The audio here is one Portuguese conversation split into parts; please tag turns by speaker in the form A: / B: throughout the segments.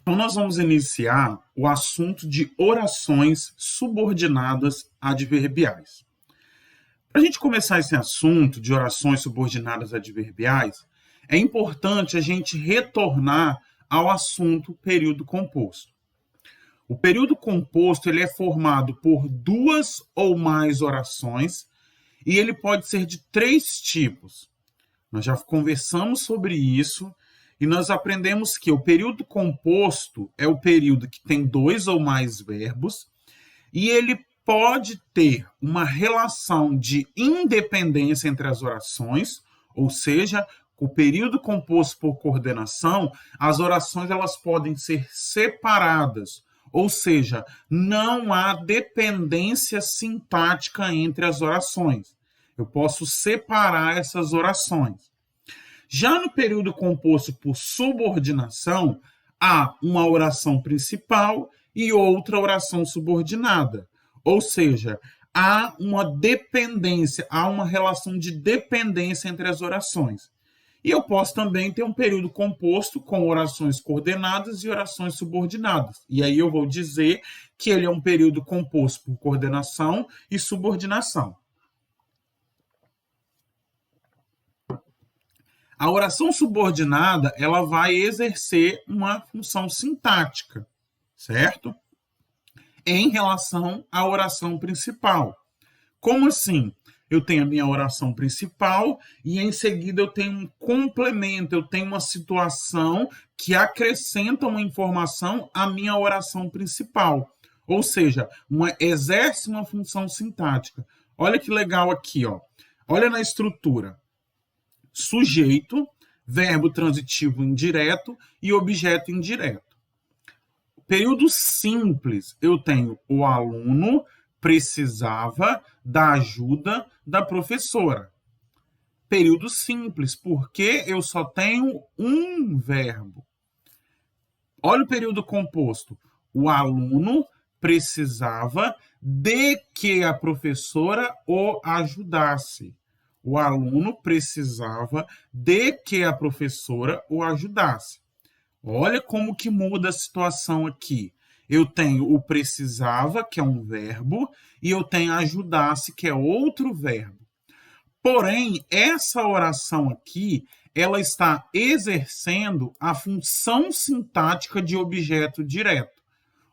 A: Então, nós vamos iniciar o assunto de orações subordinadas adverbiais. Para a gente começar esse assunto de orações subordinadas adverbiais, é importante a gente retornar ao assunto período composto. O período composto ele é formado por duas ou mais orações e ele pode ser de três tipos. Nós já conversamos sobre isso e nós aprendemos que o período composto é o período que tem dois ou mais verbos e ele pode ter uma relação de independência entre as orações, ou seja, o período composto por coordenação, as orações elas podem ser separadas, ou seja, não há dependência sintática entre as orações. Eu posso separar essas orações. Já no período composto por subordinação, há uma oração principal e outra oração subordinada. Ou seja, há uma dependência, há uma relação de dependência entre as orações. E eu posso também ter um período composto com orações coordenadas e orações subordinadas. E aí eu vou dizer que ele é um período composto por coordenação e subordinação. A oração subordinada, ela vai exercer uma função sintática, certo? Em relação à oração principal. Como assim? Eu tenho a minha oração principal e em seguida eu tenho um complemento, eu tenho uma situação que acrescenta uma informação à minha oração principal. Ou seja, exerce uma função sintática. Olha que legal aqui, ó. Olha na estrutura. Sujeito, verbo transitivo indireto e objeto indireto. Período simples, eu tenho o aluno precisava da ajuda da professora. Período simples, porque eu só tenho um verbo. Olha o período composto. O aluno precisava de que a professora o ajudasse. O aluno precisava de que a professora o ajudasse. Olha como que muda a situação aqui. Eu tenho o precisava, que é um verbo, e eu tenho ajudasse, que é outro verbo. Porém, essa oração aqui, ela está exercendo a função sintática de objeto direto.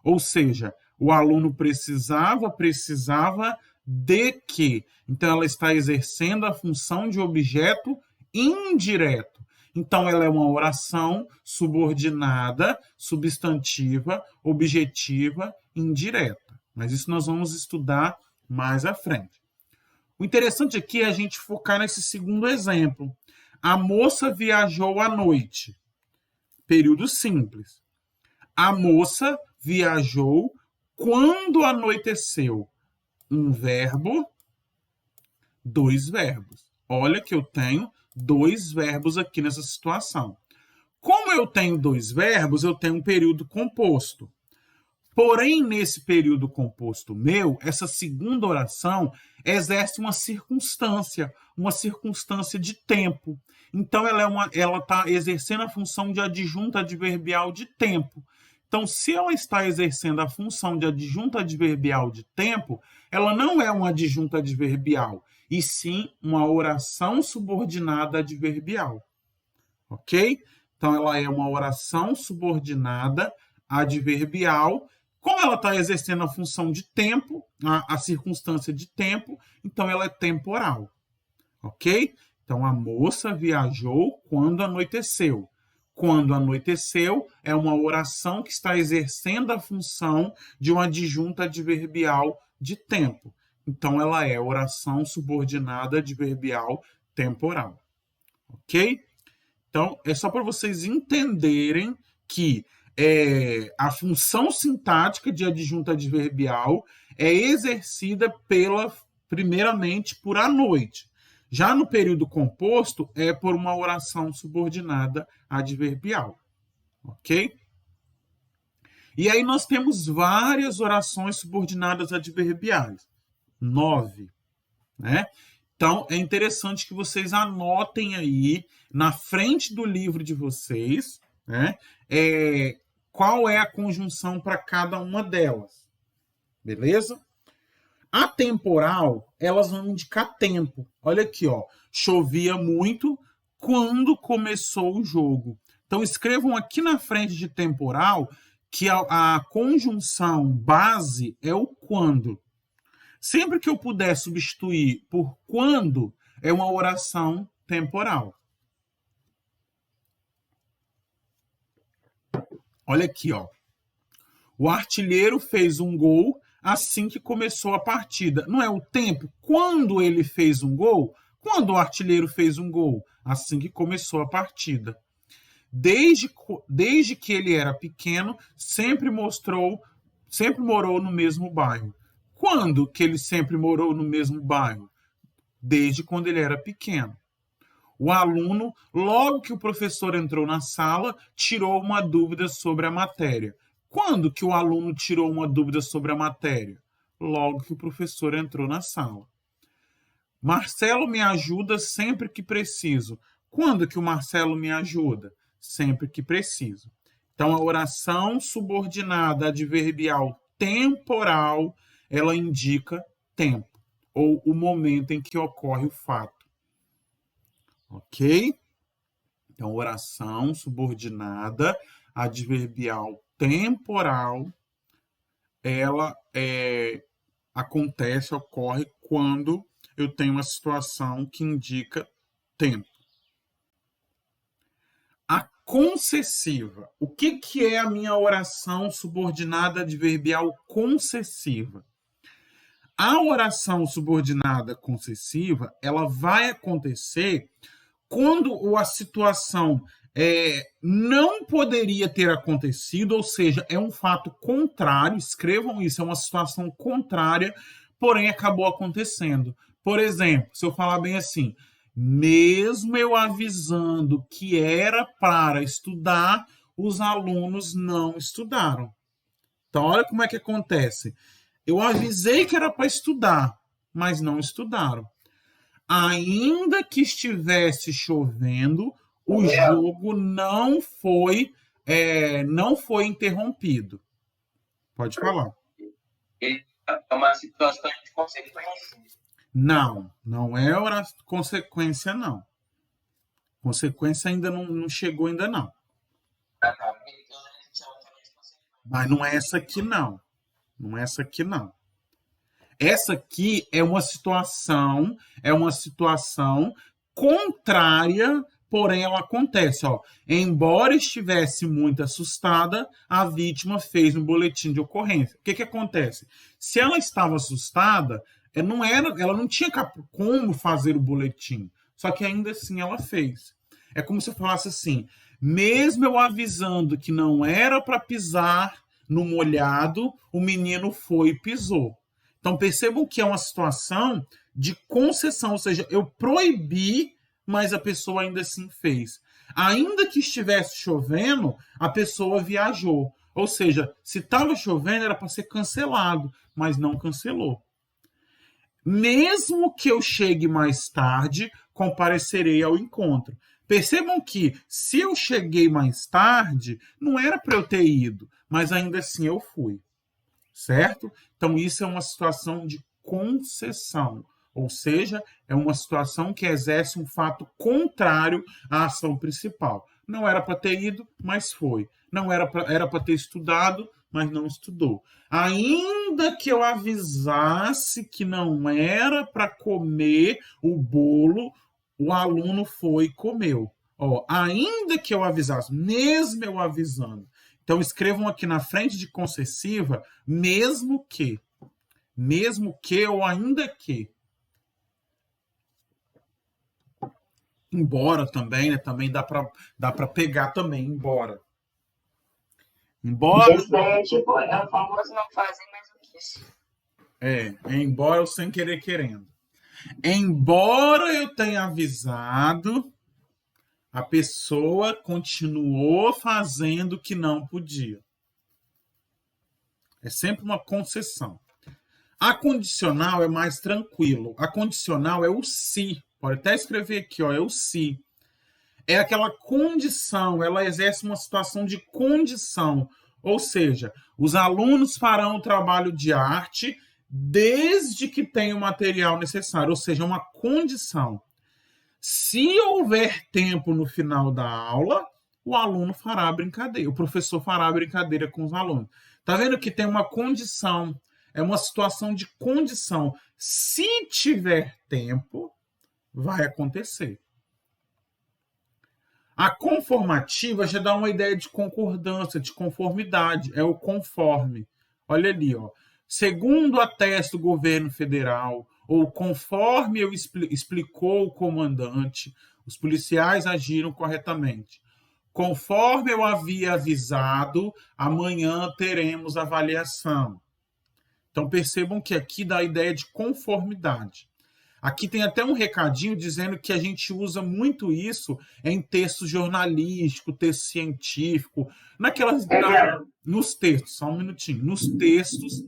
A: Ou seja, o aluno precisava de que. Então, ela está exercendo a função de objeto indireto. Então, ela é uma oração subordinada, substantiva, objetiva, indireta. Mas isso nós vamos estudar mais à frente. O interessante aqui é a gente focar nesse segundo exemplo. A moça viajou à noite. Período simples. A moça viajou quando anoiteceu. Um verbo, dois verbos. Olha que eu tenho dois verbos aqui nessa situação. Como eu tenho dois verbos, eu tenho um período composto. Porém, nesse período composto meu, essa segunda oração exerce uma circunstância de tempo. Então, ela está exercendo a função de adjunta adverbial de tempo. Então, se ela está exercendo a função de adjunta adverbial de tempo, ela não é uma adjunta adverbial, e sim uma oração subordinada adverbial. Ok? Então, ela é uma oração subordinada adverbial. Como ela está exercendo a função de tempo, a circunstância de tempo, então ela é temporal. Ok? Então, a moça viajou quando anoiteceu. Quando anoiteceu é uma oração que está exercendo a função de uma adjunta adverbial de tempo. Então, ela é oração subordinada adverbial temporal. Ok? Então, é só para vocês entenderem que a função sintática de adjunta adverbial é exercida primeiramente por a noite. Já no período composto, é por uma oração subordinada adverbial. Ok? E aí nós temos várias orações subordinadas adverbiais. 9. Né? Então, é interessante que vocês anotem aí, na frente do livro de vocês, né? qual é a conjunção para cada uma delas. Beleza? A temporal, elas vão indicar tempo. Olha aqui, ó. Chovia muito quando começou o jogo. Então, escrevam aqui na frente de temporal que a conjunção base é o quando. Sempre que eu puder substituir por quando, é uma oração temporal. Olha aqui, ó. O artilheiro fez um gol assim que começou a partida. Não é o tempo? Quando ele fez um gol? Quando o artilheiro fez um gol? Assim que começou a partida. Desde que ele era pequeno, sempre morou no mesmo bairro. Quando que ele sempre morou no mesmo bairro? Desde quando ele era pequeno. O aluno, logo que o professor entrou na sala, tirou uma dúvida sobre a matéria. Quando que o aluno tirou uma dúvida sobre a matéria? Logo que o professor entrou na sala. Marcelo me ajuda sempre que preciso. Quando que o Marcelo me ajuda? Sempre que preciso. Então, a oração subordinada adverbial temporal, ela indica tempo, ou o momento em que ocorre o fato. Ok? Então, oração subordinada adverbial temporal, ela ocorre quando eu tenho uma situação que indica tempo. A concessiva. O que é a minha oração subordinada adverbial concessiva? A oração subordinada concessiva, ela vai acontecer quando a situação não poderia ter acontecido, ou seja, é um fato contrário, escrevam isso, é uma situação contrária, porém acabou acontecendo. Por exemplo, se eu falar bem assim, mesmo eu avisando que era para estudar, os alunos não estudaram. Então, olha como é que acontece. Eu avisei que era para estudar, mas não estudaram. Ainda que estivesse chovendo, o jogo não foi interrompido. Pode falar.
B: É uma situação de consequência.
A: Não é consequência, não. Consequência ainda não chegou, ainda não. Mas não é essa aqui, não. Não é essa aqui, não. Essa aqui é uma situação contrária, porém ela acontece. Ó. Embora estivesse muito assustada, a vítima fez um boletim de ocorrência. O que acontece? Se ela estava assustada, ela não tinha como fazer o boletim, só que ainda assim ela fez. É como se eu falasse assim, mesmo eu avisando que não era para pisar no molhado, o menino foi e pisou. Então percebam que é uma situação de concessão, ou seja, eu proibi, mas a pessoa ainda assim fez. Ainda que estivesse chovendo, a pessoa viajou. Ou seja, se estava chovendo era para ser cancelado, mas não cancelou. Mesmo que eu chegue mais tarde, comparecerei ao encontro. Percebam que, se eu cheguei mais tarde, não era para eu ter ido, mas ainda assim eu fui. Certo? Então, isso é uma situação de concessão, ou seja, é uma situação que exerce um fato contrário à ação principal. Não era para ter ido, mas foi. Não era para ter estudado, mas não estudou. Ainda que eu avisasse que não era para comer o bolo, o aluno foi e comeu. Ó, ainda que eu avisasse, mesmo eu avisando. Então, escrevam aqui na frente de concessiva, mesmo que ou ainda que. Embora também, né? Também dá para pegar também, embora.
B: Embora. Isso é tipo, é o famoso não fazer mais o que isso.
A: Embora eu sem querer querendo. Embora eu tenha avisado, a pessoa continuou fazendo o que não podia. É sempre uma concessão. A condicional é mais tranquilo. A condicional é o se. Pode até escrever aqui, ó, é o se. É aquela condição, ela exerce uma situação de condição. Ou seja, os alunos farão o trabalho de arte desde que tenham o material necessário, ou seja, uma condição. Se houver tempo no final da aula, o aluno fará a brincadeira, o professor fará a brincadeira com os alunos. Tá vendo que tem uma condição, é uma situação de condição. Se tiver tempo, vai acontecer. A conformativa já dá uma ideia de concordância, de conformidade, é o conforme. Olha ali, ó. Segundo atesta o governo federal, ou conforme explicou o comandante, os policiais agiram corretamente. Conforme eu havia avisado, amanhã teremos avaliação. Então percebam que aqui dá a ideia de conformidade. Aqui tem até um recadinho dizendo que a gente usa muito isso em texto jornalístico, texto científico, nos textos, só um minutinho, nos textos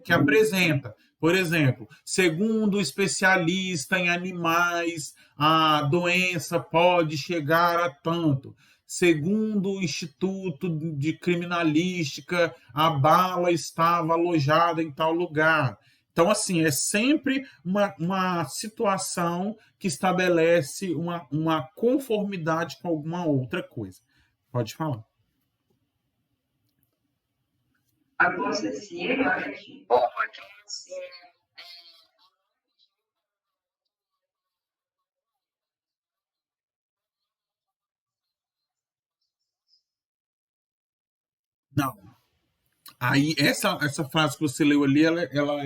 A: que apresenta. Por exemplo, segundo o especialista em animais, a doença pode chegar a tanto. Segundo o Instituto de Criminalística, a bala estava alojada em tal lugar. Então, assim, é sempre uma situação que estabelece uma conformidade com alguma outra coisa. Pode falar.
B: A possessiva é de boa, que é assim, né?
A: Não. Aí, essa frase que você leu ali, ela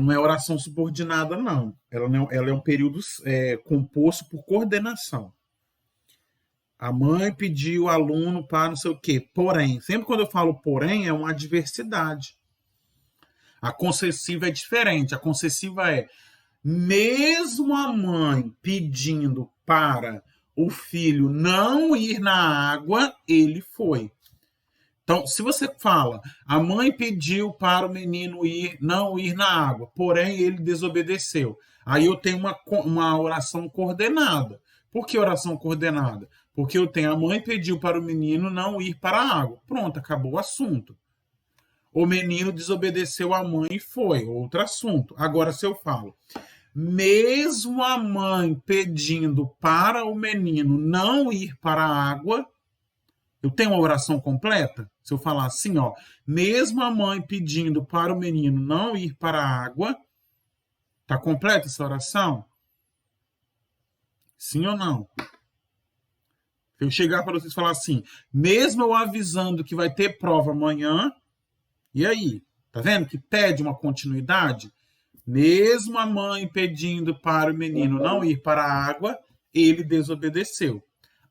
A: não é oração subordinada, não. Ela é um período composto por coordenação. A mãe pediu o aluno para não sei o quê. Porém, sempre quando eu falo porém, é uma adversidade. A concessiva é diferente. A concessiva é mesmo a mãe pedindo para o filho não ir na água, ele foi. Então, se você fala, a mãe pediu para o menino não ir na água, porém ele desobedeceu. Aí eu tenho uma oração coordenada. Por que oração coordenada? Porque eu tenho a mãe pediu para o menino não ir para a água. Pronto, acabou o assunto. O menino desobedeceu a mãe e foi, outro assunto. Agora, se eu falo, mesmo a mãe pedindo para o menino não ir para a água, eu tenho uma oração completa? Se eu falar assim, ó, mesmo a mãe pedindo para o menino não ir para a água, tá completa essa oração? Sim ou não? Se eu chegar para vocês e falar assim, mesmo eu avisando que vai ter prova amanhã, e aí? Tá vendo que pede uma continuidade? Mesmo a mãe pedindo para o menino não ir para a água, ele desobedeceu.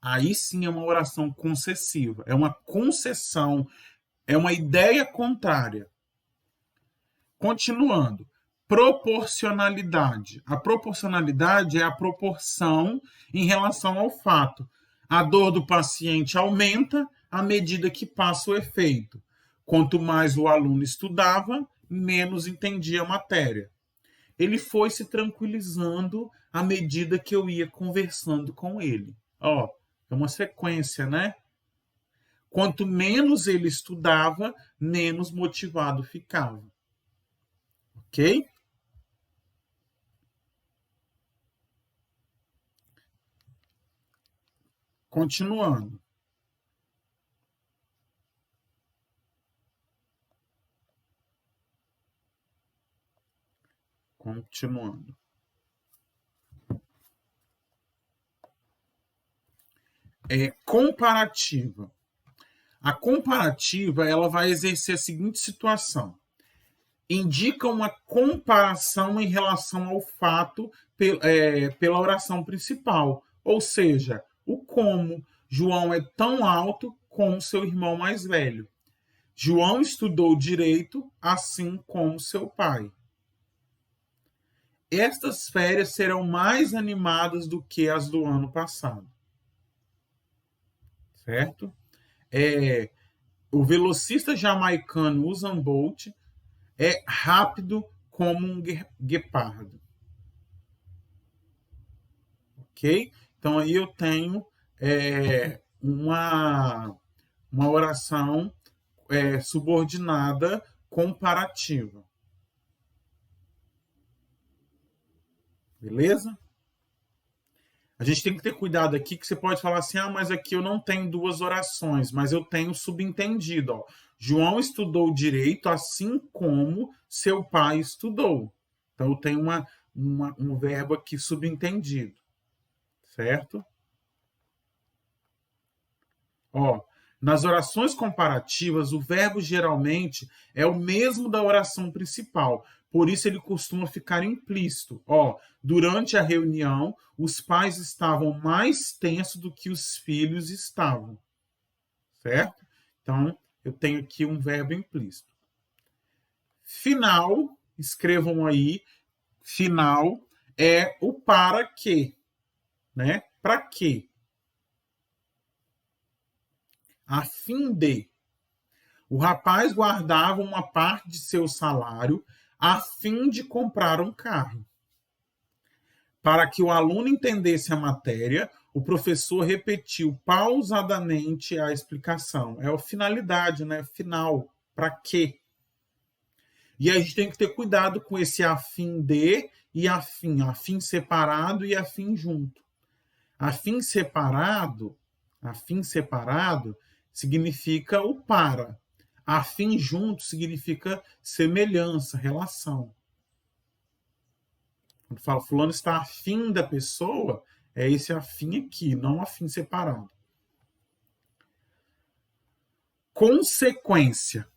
A: Aí sim é uma oração concessiva, é uma concessão, é uma ideia contrária. Continuando. Proporcionalidade. A proporcionalidade é a proporção em relação ao fato. A dor do paciente aumenta à medida que passa o efeito. Quanto mais o aluno estudava, menos entendia a matéria. Ele foi se tranquilizando à medida que eu ia conversando com ele. Ó, é uma sequência, né? Quanto menos ele estudava, menos motivado ficava. Ok? Continuando. Continuando. Comparativa. A comparativa ela vai exercer a seguinte situação. Indica uma comparação em relação ao fato pela oração principal. Ou seja, o como. João é tão alto como seu irmão mais velho. João estudou direito, assim como seu pai. Estas férias serão mais animadas do que as do ano passado. Certo? O velocista jamaicano Usain Bolt é rápido como um guepardo. Ok? Então aí eu tenho uma uma oração subordinada comparativa. Beleza? A gente tem que ter cuidado aqui que você pode falar assim, mas aqui eu não tenho duas orações, mas eu tenho subentendido. Ó. João estudou direito assim como seu pai estudou. Então eu tenho um verbo aqui subentendido. Certo? Ó, nas orações comparativas, o verbo geralmente é o mesmo da oração principal. Por isso ele costuma ficar implícito. Ó, durante a reunião, os pais estavam mais tensos do que os filhos estavam. Certo? Então, eu tenho aqui um verbo implícito. Final, escrevam aí, final é o para quê, né? Para quê? A fim de. O rapaz guardava uma parte de seu salário a fim de comprar um carro. Para que o aluno entendesse a matéria, o professor repetiu pausadamente a explicação. É a finalidade, né? Final. Para quê? E a gente tem que ter cuidado com esse a fim de e a fim separado e a fim junto. A fim separado significa o para. Afim junto significa semelhança, relação. Quando fala fulano está afim da pessoa, é esse afim aqui, não afim separado. Consequência.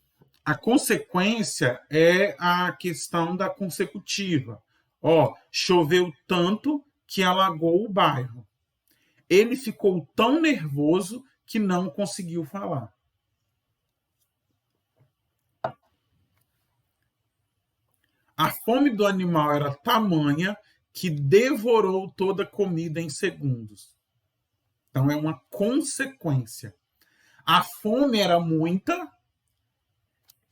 A: A consequência é a questão da consecutiva. Ó, choveu tanto que alagou o bairro. Ele ficou tão nervoso que não conseguiu falar. A fome do animal era tamanha que devorou toda a comida em segundos. Então, é uma consequência. A fome era muita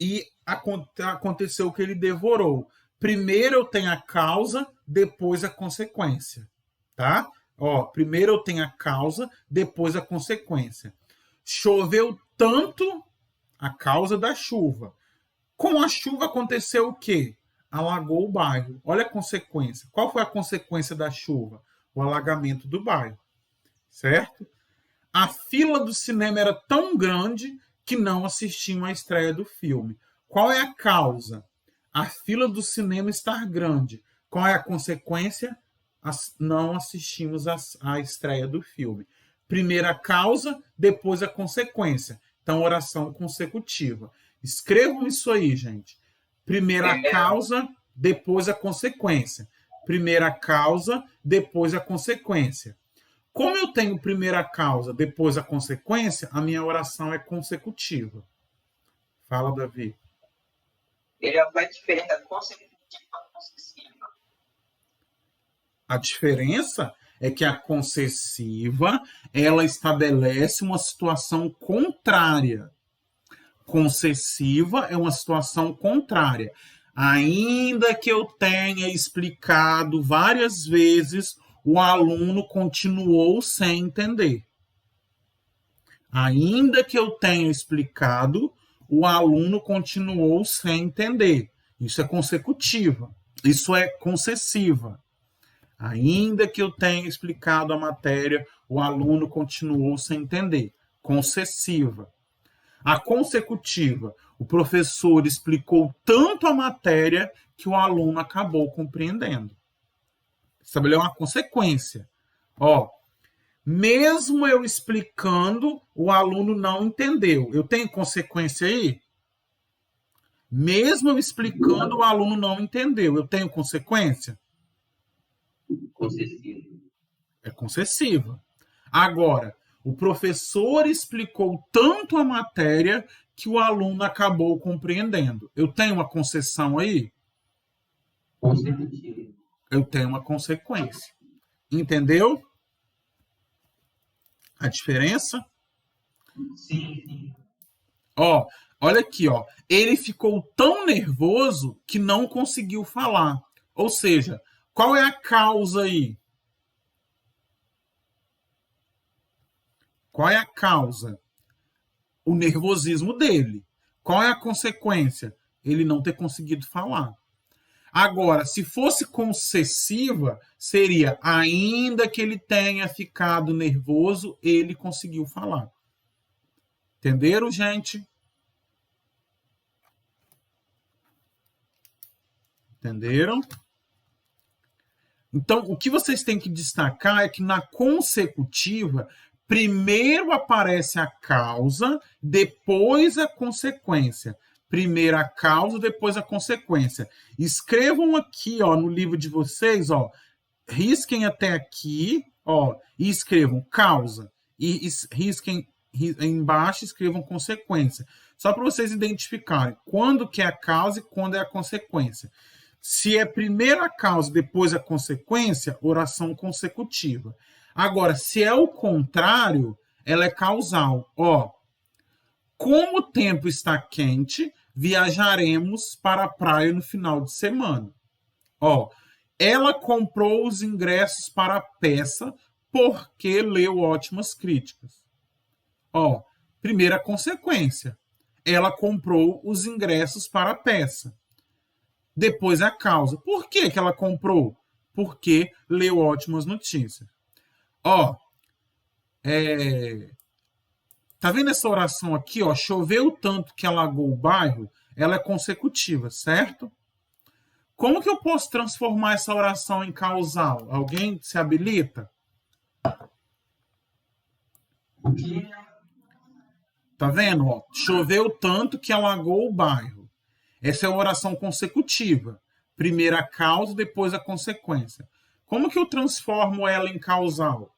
A: e aconteceu que ele devorou. Primeiro eu tenho a causa, depois a consequência. Tá? Ó, primeiro eu tenho a causa, depois a consequência. Choveu tanto, a causa da chuva. Com a chuva aconteceu o quê? Alagou o bairro. Olha a consequência. Qual foi a consequência da chuva? O alagamento do bairro. Certo? A fila do cinema era tão grande que não assistiam à estreia do filme. Qual é a causa? A fila do cinema estar grande. Qual é a consequência? Não assistimos à estreia do filme. Primeira causa, depois a consequência. Então, oração consecutiva. Escrevam isso aí, gente. Primeira causa, depois a consequência. Primeira causa, depois a consequência. Como eu tenho primeira causa, depois a consequência, a minha oração é consecutiva. Fala, Davi.
B: Ele é a diferença da consecutiva para concessiva.
A: A diferença é que a concessiva, ela estabelece uma situação contrária. Concessiva é uma situação contrária. Ainda que eu tenha explicado várias vezes, o aluno continuou sem entender. Ainda que eu tenha explicado, o aluno continuou sem entender. Isso é consecutiva. Isso é concessiva. Ainda que eu tenha explicado a matéria, o aluno continuou sem entender. Concessiva. A consecutiva, o professor explicou tanto a matéria que o aluno acabou compreendendo. Estabeleceu uma consequência. Ó, mesmo eu explicando, o aluno não entendeu. Eu tenho consequência aí? Mesmo eu explicando, o aluno não entendeu. Eu tenho consequência?
B: Concessiva.
A: É concessiva. Agora, o professor explicou tanto a matéria que o aluno acabou compreendendo. Eu tenho uma concessão aí?
B: Consecutiva.
A: Eu tenho uma consequência. Entendeu? A diferença?
B: Sim.
A: Ó, olha aqui, ó. Ele ficou tão nervoso que não conseguiu falar. Ou seja, qual é a causa aí? Qual é a causa? o nervosismo dele. Qual é a consequência? Ele não ter conseguido falar. Agora, se fosse concessiva, seria ainda que ele tenha ficado nervoso, ele conseguiu falar. Entenderam, gente? Entenderam? Então, o que vocês têm que destacar é que na consecutiva, primeiro aparece a causa, depois a consequência. Primeiro a causa, depois a consequência. Escrevam aqui, ó, no livro de vocês, ó, risquem até aqui, ó, e escrevam causa. E risquem embaixo, escrevam consequência. Só para vocês identificarem quando que é a causa e quando é a consequência. Se é primeiro a causa, depois a consequência, oração consecutiva. Agora, se é o contrário, ela é causal. Ó, como o tempo está quente, viajaremos para a praia no final de semana. Ó, ela comprou os ingressos para a peça porque leu ótimas críticas. Ó, primeira consequência. Ela comprou os ingressos para a peça. Depois a causa. Por que ela comprou? Porque leu ótimas notícias. Ó, tá vendo essa oração aqui? Ó, choveu tanto que alagou o bairro. Ela é consecutiva, certo? Como que eu posso transformar essa oração em causal? Alguém se habilita? Tá vendo? Ó, choveu tanto que alagou o bairro. Essa é uma oração consecutiva. Primeiro a causa, depois a consequência. Como que eu transformo ela em causal?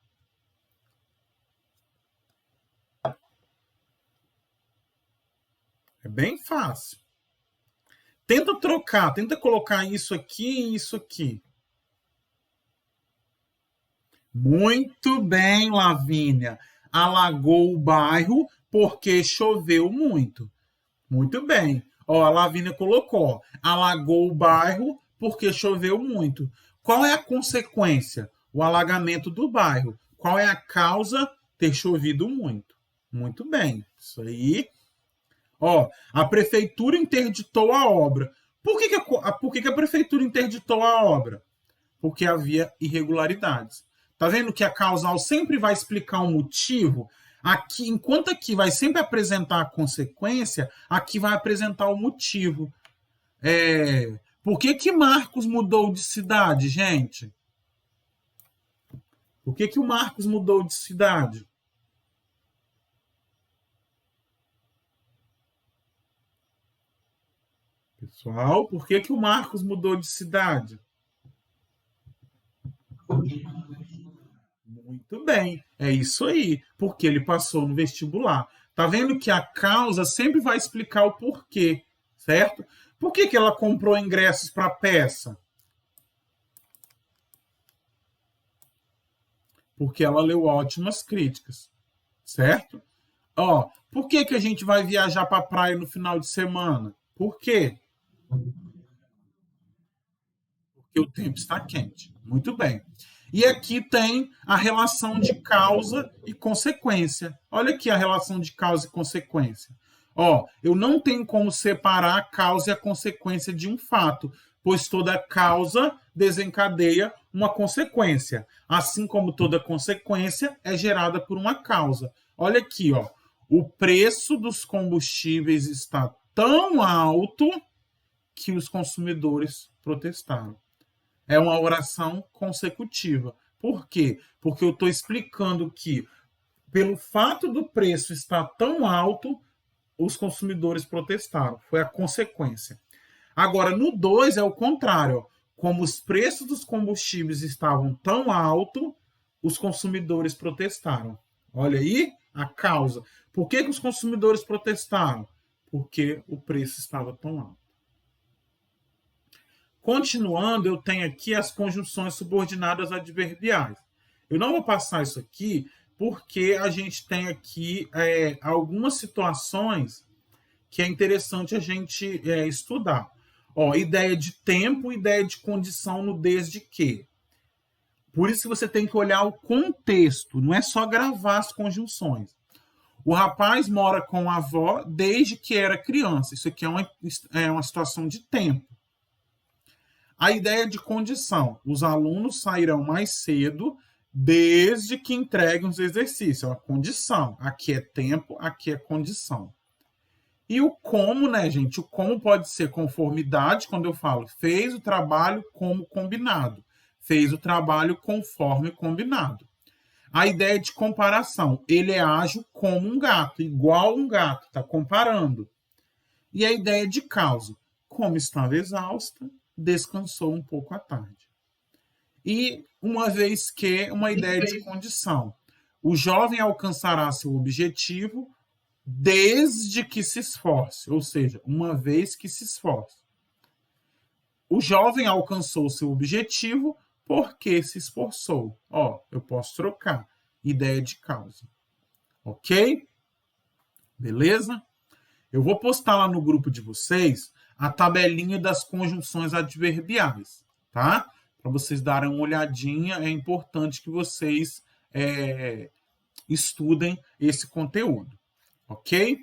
A: É bem fácil. Tenta trocar, tenta colocar isso aqui e isso aqui. Muito bem, Lavínia. Alagou o bairro porque choveu muito. Muito bem. Ó, a Lavínia colocou. Alagou o bairro porque choveu muito. Qual é a consequência? O alagamento do bairro. Qual é a causa? Ter chovido muito. Muito bem. Isso aí. Ó, a prefeitura interditou a obra. Por que a prefeitura interditou a obra? Porque havia irregularidades. Tá vendo que a causal sempre vai explicar um motivo? Aqui, enquanto aqui vai sempre apresentar a consequência, aqui vai apresentar o motivo. Por que Marcos mudou de cidade, gente? Por que o Marcos mudou de cidade? Pessoal, por que o Marcos mudou de cidade? Muito bem, é isso aí, porque ele passou no vestibular. Tá vendo que a causa sempre vai explicar o porquê, certo? Por que ela comprou ingressos para a peça? Porque ela leu ótimas críticas, certo? Ó, por que a gente vai viajar para a praia no final de semana? Por quê? Porque o tempo está quente. Muito bem. E aqui tem a relação de causa e consequência. Olha aqui a relação de causa e consequência. Ó, eu não tenho como separar a causa e a consequência de um fato, pois toda causa desencadeia uma consequência, assim como toda consequência é gerada por uma causa. Olha aqui, ó. O preço dos combustíveis está tão alto que os consumidores protestaram. É uma oração consecutiva. Por quê? Porque eu estou explicando que, pelo fato do preço estar tão alto, os consumidores protestaram. Foi a consequência. Agora, no 2 é o contrário. Como os preços dos combustíveis estavam tão altos, os consumidores protestaram. Olha aí a causa. Por que os consumidores protestaram? Porque o preço estava tão alto. Continuando, eu tenho aqui as conjunções subordinadas adverbiais. Eu não vou passar isso aqui porque a gente tem aqui algumas situações que é interessante a gente estudar. Ó, ideia de tempo, ideia de condição no desde que. Por isso que você tem que olhar o contexto, não é só gravar as conjunções. O rapaz mora com a avó desde que era criança. Isso aqui é uma situação de tempo. A ideia de condição. Os alunos sairão mais cedo desde que entreguem os exercícios. É uma condição. Aqui é tempo, aqui é condição. E o como, né, gente? O como pode ser conformidade, quando eu falo fez o trabalho como combinado. Fez o trabalho conforme combinado. A ideia de comparação. Ele é ágil como um gato, igual um gato, está comparando. E a ideia de causa. Como estava exausta, descansou um pouco à tarde. E uma vez que, uma ideia de condição. O jovem alcançará seu objetivo desde que se esforce, ou seja, uma vez que se esforce. O jovem alcançou seu objetivo porque se esforçou. Ó, eu posso trocar. Ideia de causa. Ok? Beleza? Eu vou postar lá no grupo de vocês a tabelinha das conjunções adverbiais, tá? Para vocês darem uma olhadinha, é importante que vocês estudem esse conteúdo, ok?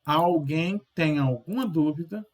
A: Alguém tem alguma dúvida?